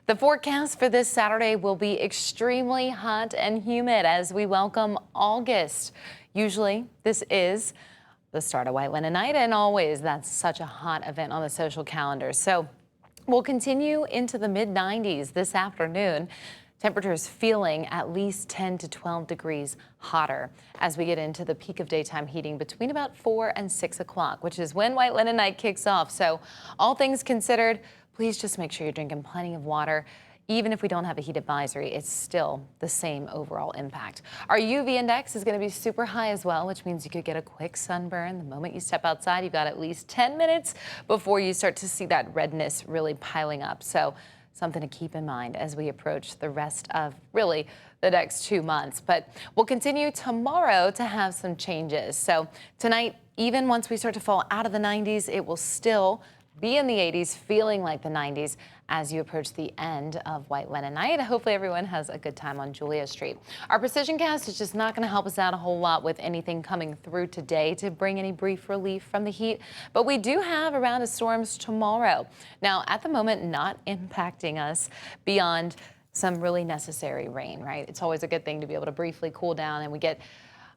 The forecast for this Saturday will be extremely hot and humid as we welcome August. Usually this is the start of White Linen Night, and always that's such a hot event on the social calendar. So we'll continue into the mid 90s this afternoon. Temperatures feeling at least 10 to 12 degrees hotter as we get into the peak of daytime heating between about 4 and 6 o'clock, which is when White Linen Night kicks off. So all things considered, please just make sure you're drinking plenty of water. Even if we don't have a heat advisory, it's still the same overall impact. Our UV index is going to be super high as well, which means you could get a quick sunburn. The moment you step outside, you've got at least 10 minutes before you start to see that redness really piling up. So something to keep in mind as we approach the rest of really the next 2 months. But we'll continue tomorrow to have some changes. So tonight, even once we start to fall out of the 90s, it will still be in the 80s, feeling like the 90s as you approach the end of White Linen Night. Hopefully everyone has a good time on Julia Street. Our precision cast is just not going to help us out a whole lot with anything coming through today to bring any brief relief from the heat, but we do have a round of storms tomorrow. Now, at the moment, not impacting us beyond some really necessary rain, right? It's always a good thing to be able to briefly cool down, and we get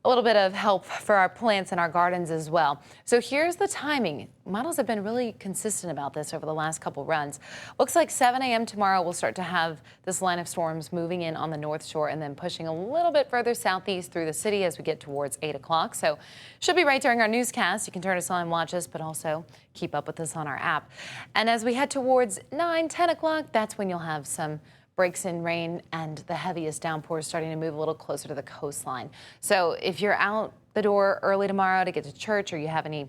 a little bit of help for our plants and our gardens as well. So here's the timing. Models have been really consistent about this over the last couple runs. Looks like 7 a.m. tomorrow we'll start to have this line of storms moving in on the North Shore and then pushing a little bit further southeast through the city as we get towards 8 o'clock. So should be right during our newscast. You can turn us on and watch us, but also keep up with us on our app. And as we head towards 9, 10 o'clock, that's when you'll have some breaks in rain and the heaviest downpours starting to move a little closer to the coastline. So if you're out the door early tomorrow to get to church, or you have any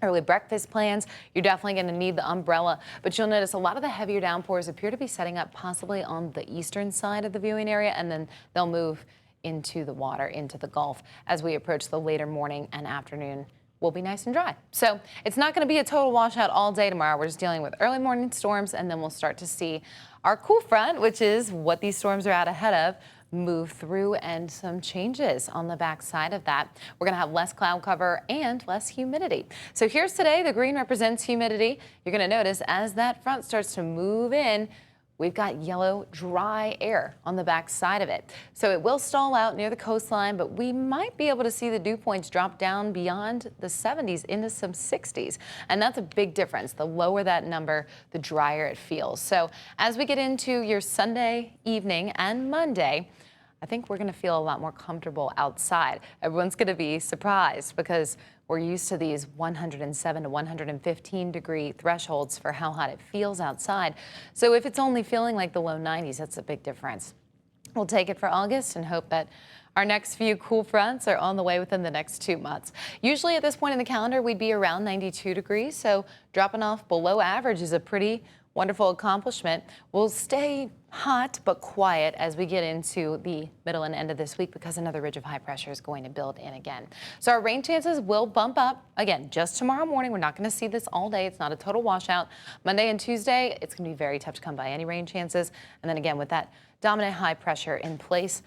early breakfast plans, you're definitely going to need the umbrella. But you'll notice a lot of the heavier downpours appear to be setting up possibly on the eastern side of the viewing area, and then they'll move into the water, into the Gulf as we approach the later morning and afternoon. Will be nice and dry. So it's not going to be a total washout all day tomorrow. We're just dealing with early morning storms, and then we'll start to see our cool front, which is what these storms are out ahead of, move through, and some changes on the back side of that. We're going to have less cloud cover and less humidity. So here's today. The green represents humidity. You're going to notice as that front starts to move in, we've got yellow, dry air on the back side of it. So it will stall out near the coastline, but we might be able to see the dew points drop down beyond the 70s into some 60s. And that's a big difference. The lower that number, the drier it feels. So as we get into your Sunday evening and Monday, I think we're going to feel a lot more comfortable outside. Everyone's going to be surprised because we're used to these 107 to 115 degree thresholds for how hot it feels outside. So if it's only feeling like the low 90s, that's a big difference. We'll take it for August and hope that our next few cool fronts are on the way within the next 2 months. Usually at this point in the calendar, we'd be around 92 degrees. So dropping off below average is a pretty wonderful accomplishment. We'll stay hot but quiet as we get into the middle and end of this week because another ridge of high pressure is going to build in again. So our rain chances will bump up again just tomorrow morning. We're not going to see this all day. It's not a total washout. Monday and Tuesday, it's going to be very tough to come by any rain chances. And then again, with that dominant high pressure in place,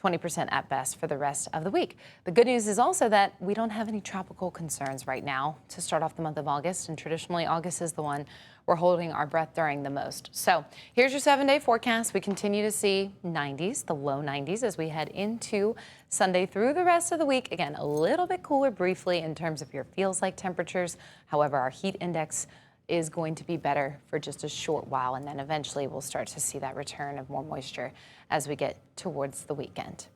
20% at best for the rest of the week. The good news is also that we don't have any tropical concerns right now to start off the month of August, and traditionally August is the one we're holding our breath during the most. So here's your 7-day forecast. We continue to see 90s, the low 90s as we head into Sunday through the rest of the week. Again, a little bit cooler briefly in terms of your feels like temperatures. However, our heat index is going to be better for just a short while, and then eventually we'll start to see that return of more moisture as we get towards the weekend.